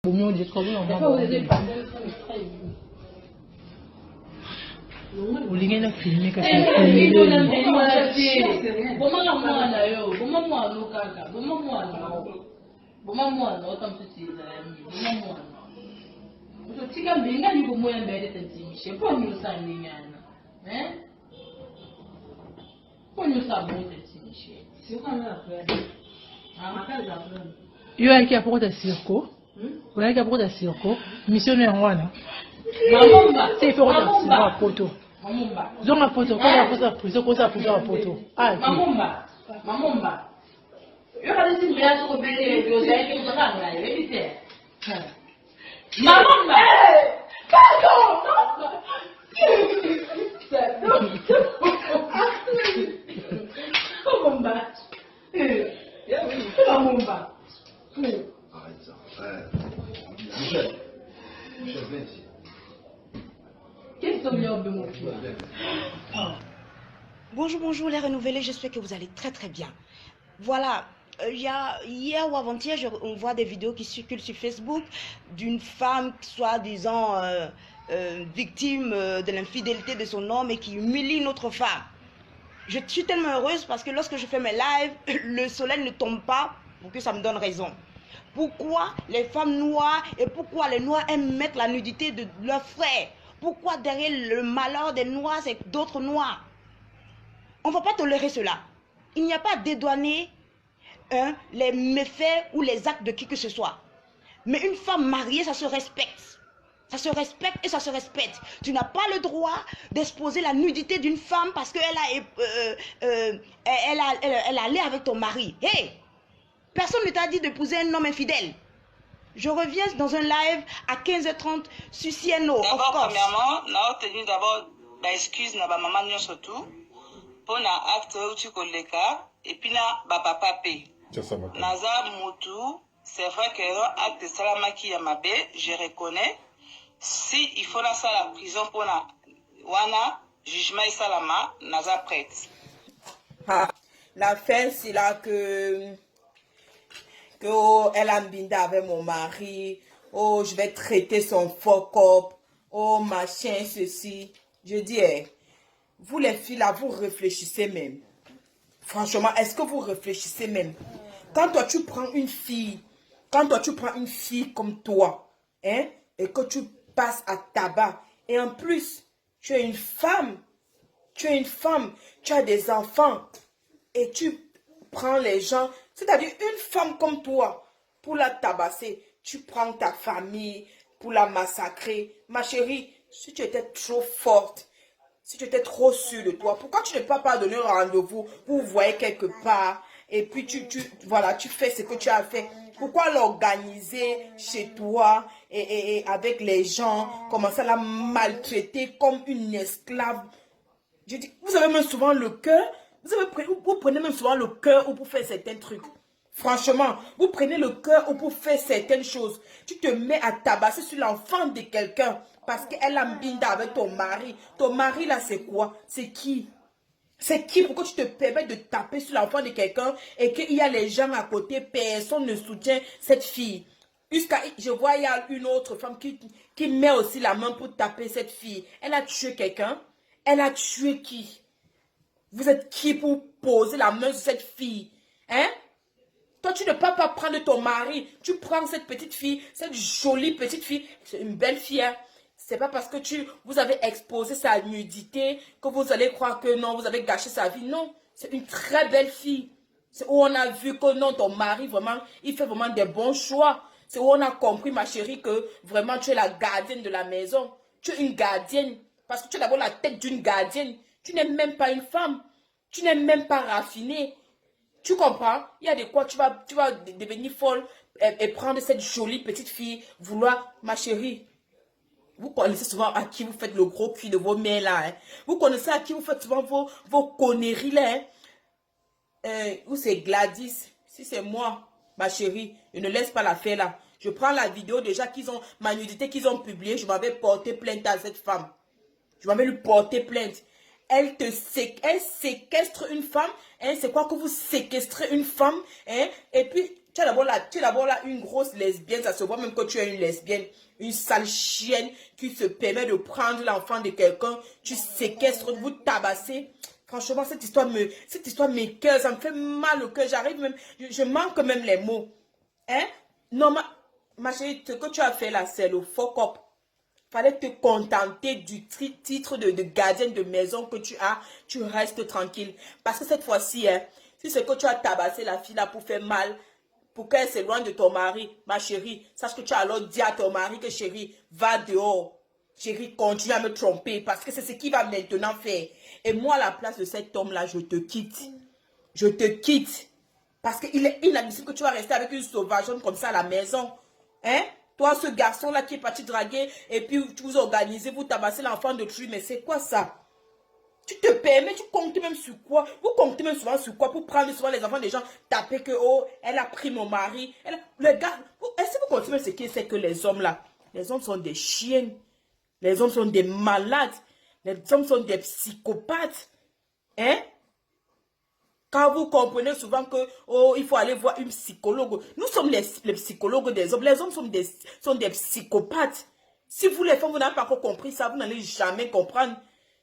Vous avez qui a pour ta circo? Vous avez qui a pour ta circo? Missionnaire, voilà. C'est pour ta photo. Ils ont la photo, quand la photo a pris, c'est quoi ça pour la photo? Ah, Mamumba. Eu falei assim, eu sou bem, eu sei que eu tô falando, ele disse. Mamumba! Pardon! Mamumba. Mamumba. Arrête ça. Michel, viens ici. Qu'est-ce que tu as de mon fils? Bonjour les renouvelés, j'espère que vous allez très bien. Voilà, hier ou avant-hier, on voit des vidéos qui circulent sur Facebook d'une femme soi-disant victime de l'infidélité de son homme et qui humilie une autre femme. Je suis tellement heureuse parce que lorsque je fais mes lives, le soleil ne tombe pas pour que ça me donne raison. Pourquoi les femmes noires et pourquoi les noirs aiment mettre la nudité de leurs frères? Pourquoi derrière le malheur des noirs, c'est d'autres noirs? On ne va pas tolérer cela. Il n'y a pas à dédouaner les méfaits ou les actes de qui que ce soit. Mais une femme mariée, ça se respecte. Ça se respecte et ça se respecte. Tu n'as pas le droit d'exposer la nudité d'une femme parce qu'elle elle allait avec ton mari. Hey! Personne ne t'a dit d'épouser un homme infidèle. Je reviens dans un live à 15h30 sur CNO. D'abord, premièrement, nous avons tenu d'abord l'excuse de ma maman surtout pour l'acte où tu colles et puis na papa paye. Naza Moutou, c'est vrai que l'acte de Salamaki Yamabe, je reconnais. Si il faut la prison pour la wana jugement et salama, Naza prête. L'affaire c'est là que elle a binda avec mon mari. Oh, je vais traiter son fuck up. Oh, machin, ceci. Je dis, vous les filles là, vous réfléchissez même. Franchement, est-ce que vous réfléchissez même? Quand toi tu prends une fille, comme toi, hein, et que tu passes à tabac, et en plus, tu es une femme, tu as des enfants, et tu prends les gens, c'est-à-dire une femme comme toi, pour la tabasser, tu prends ta famille pour la massacrer. Ma chérie, si tu étais trop forte, si tu étais trop sûre de toi, pourquoi tu ne peux pas donner un rendez-vous, vous vous voyez quelque part, et puis voilà, tu fais ce que tu as fait. Pourquoi l'organiser chez toi et avec les gens, commencer à la maltraiter comme une esclave? Je dis, vous avez même souvent le cœur, vous prenez même souvent le cœur pour faire certains trucs. Franchement, vous prenez le cœur pour faire certaines choses. Tu te mets à tabasser sur l'enfant de quelqu'un parce qu'elle a binda avec ton mari. Ton mari là, c'est quoi? C'est qui? C'est qui? Pourquoi tu te permets de taper sur l'enfant de quelqu'un et qu'il y a les gens à côté, personne ne soutient cette fille? Je vois, il y a une autre femme qui met aussi la main pour taper cette fille. Elle a tué quelqu'un? Elle a tué qui? Vous êtes qui pour poser la main sur cette fille? Hein? Toi, tu ne peux pas prendre ton mari. Tu prends cette petite fille, cette jolie petite fille. C'est une belle fille. Hein? C'est pas parce que vous avez exposé sa nudité que vous allez croire que non, vous avez gâché sa vie. Non, c'est une très belle fille. C'est où on a vu que non, ton mari, vraiment, il fait vraiment des bons choix. C'est où on a compris, ma chérie, que vraiment, tu es la gardienne de la maison. Tu es une gardienne. Parce que tu as d'abord la tête d'une gardienne. Tu n'es même pas une femme. Tu n'es même pas raffinée. Tu comprends? Il y a de quoi tu vas devenir folle et prendre cette jolie petite fille, vouloir, ma chérie. Vous connaissez souvent à qui vous faites le gros cul de vos mères là. Hein? Vous connaissez à qui vous faites souvent vos conneries là. Hein? Ou c'est Gladys. Si c'est moi, ma chérie, je ne laisse pas la faire là. Je prends la vidéo déjà ma nudité qu'ils ont publiée. Je m'avais porté plainte à cette femme. Je m'avais lui porter plainte. Elle séquestre une femme. Hein? C'est quoi que vous séquestrez une femme? Hein? Et puis, Tu es d'abord là une grosse lesbienne, ça se voit même que tu es une lesbienne, une sale chienne qui se permet de prendre l'enfant de quelqu'un, tu séquestres, vous tabassez. Franchement, cette histoire m'écoeure, ça me fait mal au cœur, j'arrive même, je manque même les mots. Hein? Non, ma chérie, ce que tu as fait là, c'est le fuck up. Fallait te contenter du titre de gardienne de maison que tu as, tu restes tranquille. Parce que cette fois-ci, hein, si c'est que tu as tabassé la fille là pour faire mal, pour qu'elle s'éloigne de ton mari, ma chérie, sache que tu as alors dit à ton mari que chérie, va dehors. Chérie, continue à me tromper parce que c'est ce qu'il va maintenant faire. Et moi, à la place de cet homme-là, je te quitte. Je te quitte. Parce qu'il est inadmissible que tu vas rester avec une sauvageonne comme ça à la maison. Hein? Toi, ce garçon-là qui est parti draguer et puis tu vous organisez, vous tabassez l'enfant de truie. Mais c'est quoi ça? Tu te permets, tu comptes même sur quoi? Vous comptez même souvent sur quoi pour prendre souvent les enfants des gens, taper que, oh, elle a pris mon mari. Le gars, est-ce que vous comptez même ce qui c'est que les hommes là? Les hommes sont des chiens. Les hommes sont des malades. Les hommes sont des psychopathes. Hein? Quand vous comprenez souvent que, oh, il faut aller voir une psychologue. Nous sommes les psychologues des hommes. Les hommes sont des psychopathes. Si vous les femmes, vous n'avez pas encore compris ça, vous n'allez jamais comprendre.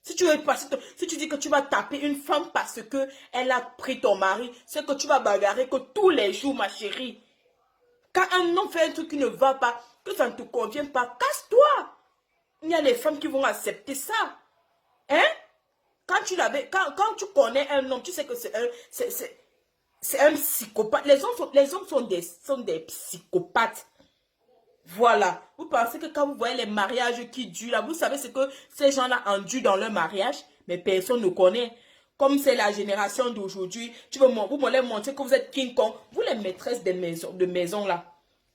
Si tu dis que tu vas taper une femme parce que elle a pris ton mari, c'est que tu vas bagarrer que tous les jours, ma chérie. Quand un homme fait un truc qui ne va pas, que ça ne te convient pas, casse-toi. Il y a les femmes qui vont accepter ça. Hein? Quand tu connais un homme, tu sais que c'est un psychopathe. Les hommes sont des psychopathes. Voilà. Vous pensez que quand vous voyez les mariages qui durent, là, vous savez ce que ces gens-là endurent dans leur mariage, mais personne ne connaît. Comme c'est la génération d'aujourd'hui, vous m'allez montrer que vous êtes King Kong. Vous les maîtresses de maison là.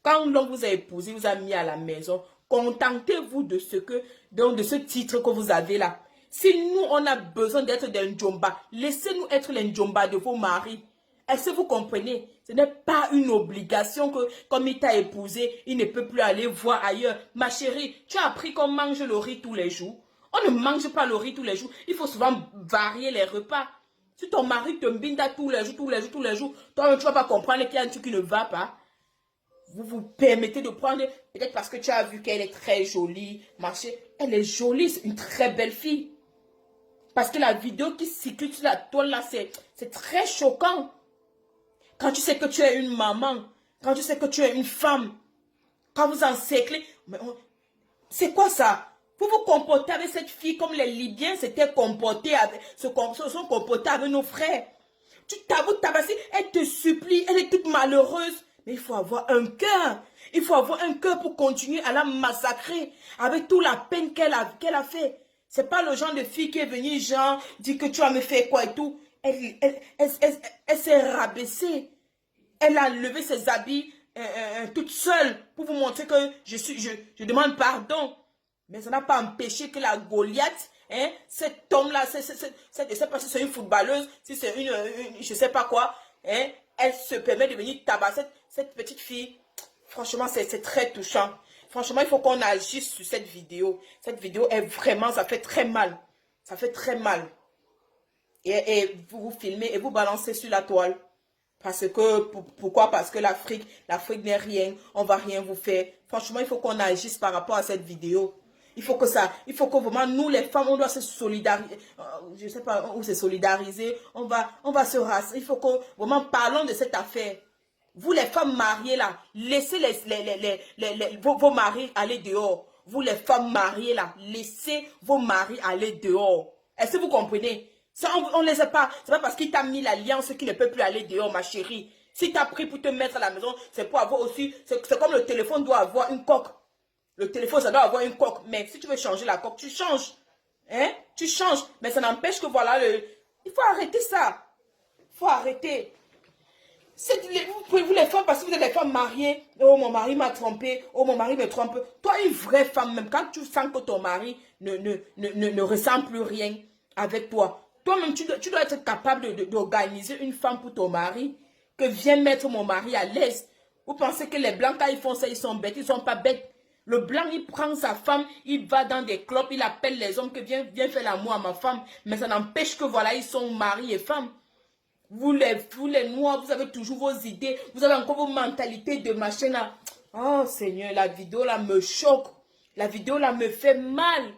Quand l'homme vous a épousé, vous a mis à la maison, contentez-vous de ce titre que vous avez là. Si nous, on a besoin d'être des Ndjomba, laissez-nous être les Ndjomba de vos maris. Est-ce que vous comprenez? Ce n'est pas une obligation que, comme il t'a épousé, il ne peut plus aller voir ailleurs. Ma chérie, tu as appris qu'on mange le riz tous les jours. On ne mange pas le riz tous les jours. Il faut souvent varier les repas. Si ton mari te binda tous les jours, toi, tu ne vas pas comprendre qu'il y a un truc qui ne va pas. Vous vous permettez de prendre, peut-être parce que tu as vu qu'elle est très jolie, ma chérie. Elle est jolie, c'est une très belle fille. Parce que la vidéo qui circule sur la toile là, c'est très choquant. Quand tu sais que tu es une maman, quand tu sais que tu es une femme, quand vous encerclez, c'est quoi ça? Vous vous comportez avec cette fille comme les Libyens s'étaient comportés se sont comportés avec nos frères. Tu tabasses, elle te supplie, elle est toute malheureuse. Mais il faut avoir un cœur. Il faut avoir un cœur pour continuer à la massacrer avec toute la peine qu'elle a fait. C'est pas le genre de fille qui est venue, genre, dit que tu vas me faire quoi et tout. Elle s'est rabaissée. Elle a levé ses habits toute seule pour vous montrer que je demande pardon. Mais ça n'a pas empêché que la Goliath, hein, cet homme-là, je ne sais pas si c'est une footballeuse, si c'est une je ne sais pas quoi, hein, elle se permet de venir tabasser cette petite fille. Franchement, c'est très touchant. Franchement, il faut qu'on agisse sur cette vidéo. Cette vidéo est vraiment, ça fait très mal. Ça fait très mal. Et vous filmez et vous balancez sur la toile. Parce que, pourquoi? Parce que l'Afrique n'est rien. On va rien vous faire. Franchement, il faut qu'on agisse par rapport à cette vidéo. Il faut que vraiment, nous les femmes, on doit se solidariser. Je ne sais pas où se solidariser. On va se rasser. Il faut que, vraiment, parlons de cette affaire. Vous les femmes mariées là, laissez vos maris aller dehors. Vous les femmes mariées là, laissez vos maris aller dehors. Est-ce que vous comprenez? Ça, on ne les a pas. C'est pas parce qu'il t'a mis l'alliance qu'il ne peut plus aller dehors, ma chérie. Si tu as pris pour te mettre à la maison, c'est pour avoir aussi. C'est comme le téléphone doit avoir une coque. Le téléphone, ça doit avoir une coque. Mais si tu veux changer la coque, tu changes. Hein? Tu changes. Mais ça n'empêche que voilà, il faut arrêter ça. Il faut arrêter. Vous les femmes, parce que vous êtes des femmes mariées. Oh, mon mari m'a trompé. Oh, mon mari me trompe. Toi, une vraie femme, même quand tu sens que ton mari ne ressent plus rien avec toi. Toi-même, tu dois être capable d'organiser une femme pour ton mari. Que viens mettre mon mari à l'aise. Vous pensez que les blancs, quand ils font ça, ils sont bêtes. Ils ne sont pas bêtes. Le blanc, il prend sa femme, il va dans des clubs, il appelle les hommes que viens faire l'amour à ma femme. Mais ça n'empêche que voilà, ils sont mari et femme. Vous les noirs, vous avez toujours vos idées. Vous avez encore vos mentalités de machin là. Oh Seigneur, la vidéo là me choque. La vidéo là me fait mal.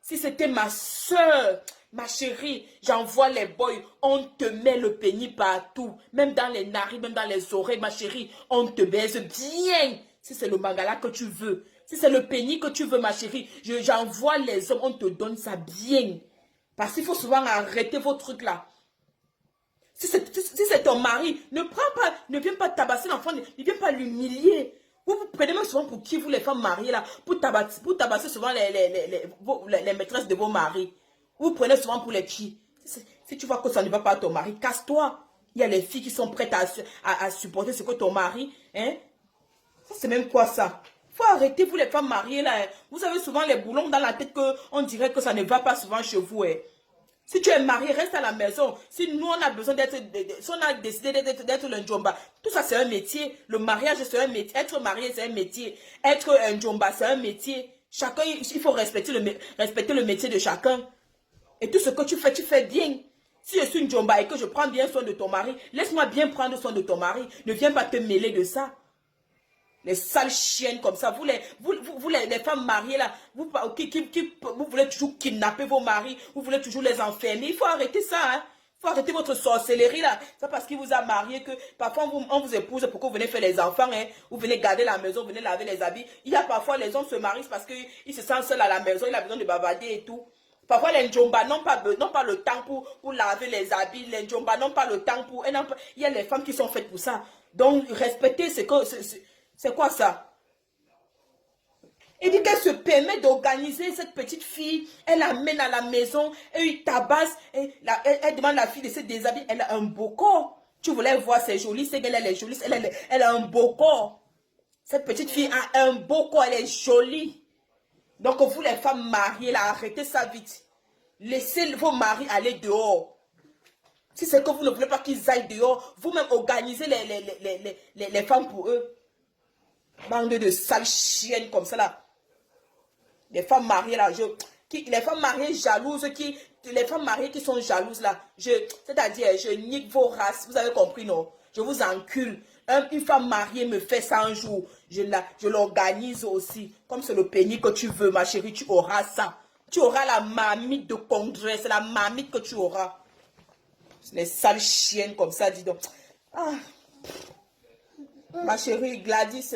Si c'était ma soeur, ma chérie, j'envoie les boys. On te met le pénis partout. Même dans les narines, même dans les oreilles, ma chérie. On te baise bien. Si c'est le mangala que tu veux. Si c'est le pénis que tu veux, ma chérie. J'envoie les hommes, on te donne ça bien. Parce qu'il faut souvent arrêter vos trucs là. Si c'est ton mari, ne viens pas tabasser l'enfant, ne viens pas l'humilier. Vous prenez même souvent pour qui, vous les femmes mariées là, pour tabasser souvent les maîtresses de vos maris. Vous prenez souvent pour les qui. Si tu vois que ça ne va pas à ton mari, casse-toi. Il y a les filles qui sont prêtes à supporter ce que ton mari, hein. Ça c'est même quoi ça? Faut arrêter, vous les femmes mariées là. Hein. Vous avez souvent les boulons dans la tête qu'on dirait que ça ne va pas souvent chez vous. Hein. Si tu es marié, reste à la maison. Si nous, on a besoin d'être, si on a décidé d'être le Njomba, tout ça, c'est un métier. Le mariage, c'est un métier. Être marié, c'est un métier. Être un Njomba, c'est un métier. Chacun, il faut respecter le métier de chacun. Et tout ce que tu fais bien. Si je suis une Njomba et que je prends bien soin de ton mari, laisse-moi bien prendre soin de ton mari. Ne viens pas te mêler de ça. Les sales chiennes comme ça, vous les femmes mariées là, vous voulez toujours kidnapper vos maris, vous voulez toujours les enfermer. Il faut arrêter ça, hein. Il faut arrêter votre sorcellerie là. C'est parce qu'il vous a marié que parfois on vous épouse pour que vous venez faire les enfants, hein. Vous venez garder la maison, vous venez laver les habits. Il y a parfois les hommes se marient parce qu'ils se sentent seuls à la maison, il a besoin de bavarder et tout. Parfois les Njomba n'ont pas le temps pour laver les habits, les Njomba n'ont pas le temps pour... Il y a les femmes qui sont faites pour ça. Donc respectez ce que... C'est quoi ça? Il dit qu'elle se permet d'organiser cette petite fille. Elle l'amène à la maison. Elle lui tabasse. Elle demande à la fille de se déshabiller. Elle a un beau corps. Tu voulais voir ses jolies. C'est qu'elle est jolie. Elle a un beau corps. Cette petite fille a un beau corps. Elle est jolie. Donc vous les femmes mariées, là, arrêtez ça vite. Laissez vos maris aller dehors. Si c'est que vous ne voulez pas qu'ils aillent dehors, vous-même organisez les femmes pour eux. Bande de sales chiennes comme ça là. Les femmes mariées là, les femmes mariées jalouses, les femmes mariées qui sont jalouses là, c'est-à-dire je nique vos races, vous avez compris non? Je vous encule. Une femme mariée me fait ça un jour, je l'organise aussi. Comme c'est le pénis que tu veux ma chérie, tu auras ça. Tu auras la marmite de congrès, c'est la marmite que tu auras. Les sales chiennes comme ça, dis donc. Ah. Ma chérie Gladys,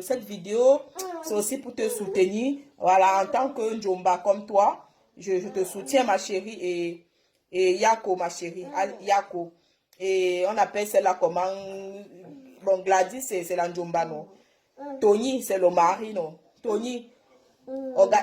cette vidéo, c'est aussi pour te soutenir. Voilà, en tant que Njomba comme toi, je te soutiens, ma chérie. Et Yako, ma chérie. Yako. Et on appelle celle-là comment? Bon, Gladys, c'est la Njomba, non? Tony, c'est le mari, non? Tony,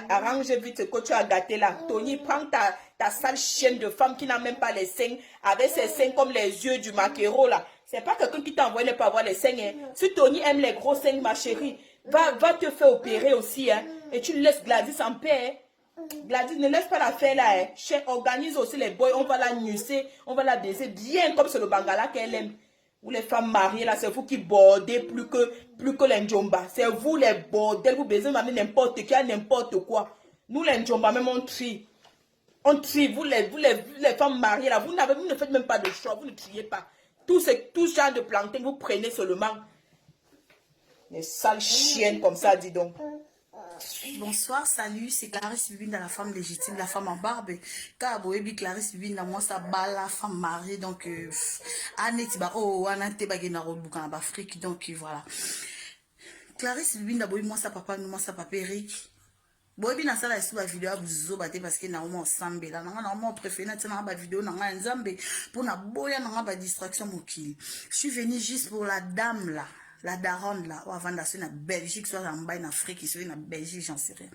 arrange vite ce que tu as gâté là. Tony, prends ta sale chienne de femme qui n'a même pas les seins, avec ses seins comme les yeux du maquereau là. C'est pas quelqu'un qui t'a envoyé ne pas avoir les seins. Hein. Si Tony aime les gros seins, ma chérie, va te faire opérer aussi. Hein. Et tu laisses Gladys en paix. Hein. Gladys, ne laisse pas la faire là. Hein. Organise aussi les boys, on va la nucer, on va la baiser bien comme c'est le bangala qu'elle aime. Vous les femmes mariées là, c'est vous qui bordez plus que les Njomba. C'est vous les bordels, vous baisez n'importe qui, n'importe quoi. Nous les Njomba même on trie. On trie, vous les femmes mariées là, vous ne faites même pas de choix, vous ne triez pas. Tout genre de plantain, vous prenez seulement. Les sales chiennes comme ça, dis donc. Bonsoir, salut, c'est Clarisse Bibine dans la femme légitime, la femme en barbe. Car Boébi Clarisse Bibine dans moi, ça bat la femme mariée. Donc, Annette, Anante Bagena Rodboukan, Afrique. Donc, voilà. Clarisse Bibine dans moi, ça papa, moi, ça papa Eric. Boébi dans ça, là, sur la vidéo, vous avez parce que n'a ensemble. Là, n'a préféré, n'a pas vidéo, n'a pas ensemble. Pour n'a boya, n'a pas distraction, mon kill. Je suis venu juste pour la dame, là. La daronne là, ou avant d'aller en Belgique, soit en bas en Afrique, soit en Belgique, j'en sais rien.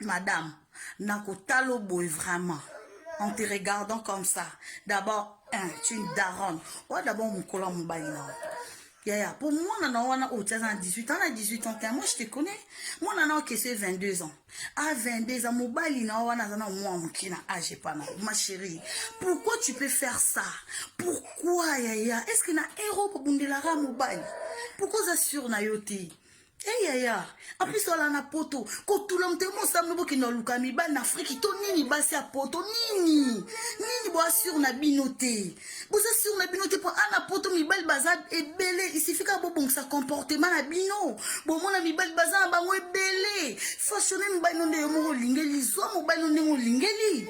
Madame, Nakotalo boy vraiment. En te regardant comme ça. D'abord, tu es une daronne. Ou d'abord, mon collant, mon bail là. Pour moi, on a 18 ans, on a 18 ans, moi je te connais. Moi, on a 22 ans. À 22 ans, mon bail là, on a moi qui n'a âge pas. Ma chérie, pourquoi tu peux faire ça? Pourquoi, Yaya? Est-ce qu'il y a un héros pour Bundelara, mon bail? Pourquoi ça sur Nayoti? Eya, en plus on a poto, quand tout l'homme te montre nous qui nous luka mi ban Afrique, to nini basi a poto nini bois sur na binoté, vous êtes sur na binoté pour un poto mi bal bazad et belé, il suffit qu'à bon ça comportement na bino, bon mon ami bal bazad ba ouais belé, façonner mi ban non de mo lingeli, soit mo ban non de mo lingeli.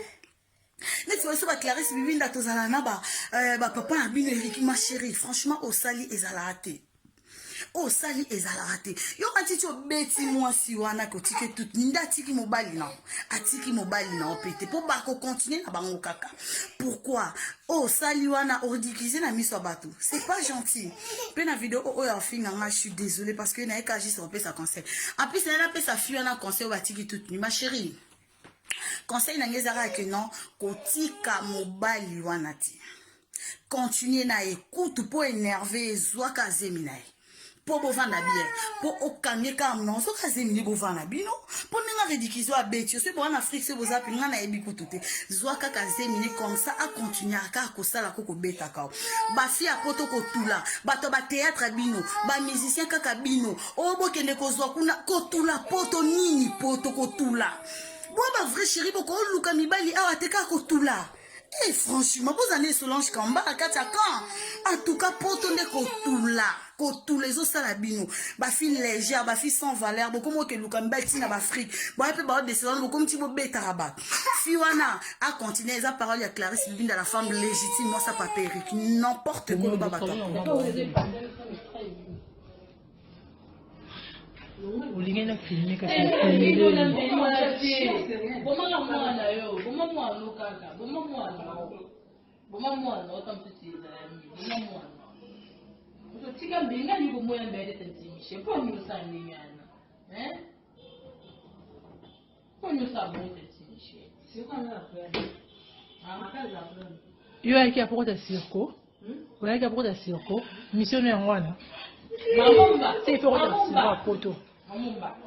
Mais tu vois ça Clarisse Bibinda tozala na ba papa na bino Eric ma chérie, franchement au sali ezalate. Oh sali ezalate yo atiti obeti mwasi wana ko tike tout ninda atiki mobali na opete po ba ko continuer na bango kaka. Pourquoi oh sali wana ordikise na miso bato, c'est pas gentil. Pe na vidéo oyo finga nga, je suis désolée parce que na eka juste on peut sa conseil. En plus na pe sa fille na conseil ba tiki tout ni ma chérie. Conseil na ngezara que non ko tika mobali wana ti. Continuer na écoute pour énerver zwaka zeminae. Pour bovana bien, pour okanye kam non, so kazemini bovana bino, pour n'enga ridikizo a betio, c'est bon en Afrique, c'est boza pinga na ebi kutute, zoaka kazemini comme ça, a continuer à kakosa la koko beta kao, ba fi a poto kotula, ba to ba théâtre bino, ba musicien kaka bino, obo kende kozwa kuna kotula poto nini poto kotula, bon ba vrai chéri boko luka mibali awa teka kotula. Et franchement, vous allez Solange Kamba à Katakan. En tout cas, pour ton kotula, kotou les autres salabino, ba fille légère, ba fille sans valeur, beaucoup moins que Lukamba tina ba fric. Bon, un peu ba de salon, beaucoup petit peu bêta rabat. Fiwana a continué sa parole à Clarisse Bibinda, la femme légitime, moi ça pas Eric, n'importe quoi baba. Olinga na filmer kasi yo yaki apoko ta circo oyaki apoko ta circo mission ya ngwana c'est il faut que tu fasses un photo.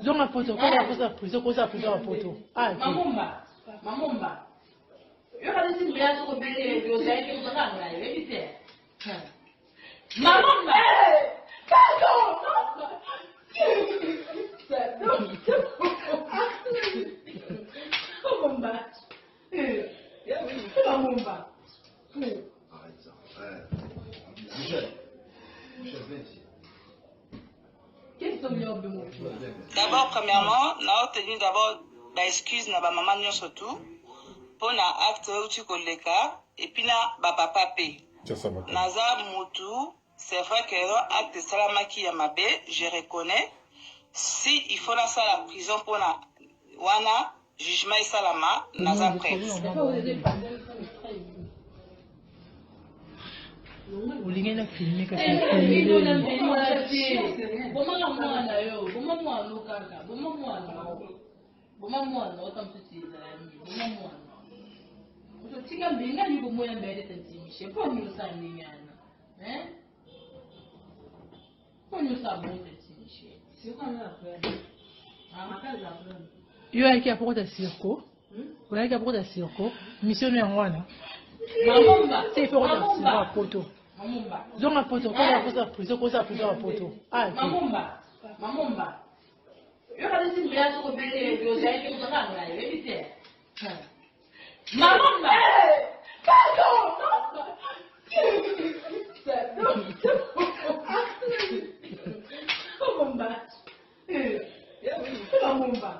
Donc un photo, quand on a prise, qu'on a pris un photo. Ah, Mamumba. Eu falei assim, mulher, eu bem, eu sei que eu tô na mulher, eu disse. Mamumba. Pardon. Mamumba. Arrête ça. Michel, viens ici. D'abord, premièrement, on a obtenu d'abord l'excuse de ma maman surtout pour na acte où koleka et puis na papa pe. Naza mutu, c'est vrai que acte salamaki yamabe, je reconnais. Si il faut na la prison pour na wana jugement salama, naza prêt. Olinga na filmer kasi yo yaki apoko ta circo oyaki apoko ta circo mission ya ngwana c'est il faut que tu fasses un photo. Donc un photo, quand on a prise, qu'on a pris un photo. Ah, Mamumba. Eu falei assim, mulher, eu bem, eu sei que eu tô na mulher, eu disse. Mamumba. Pardon. Mamumba.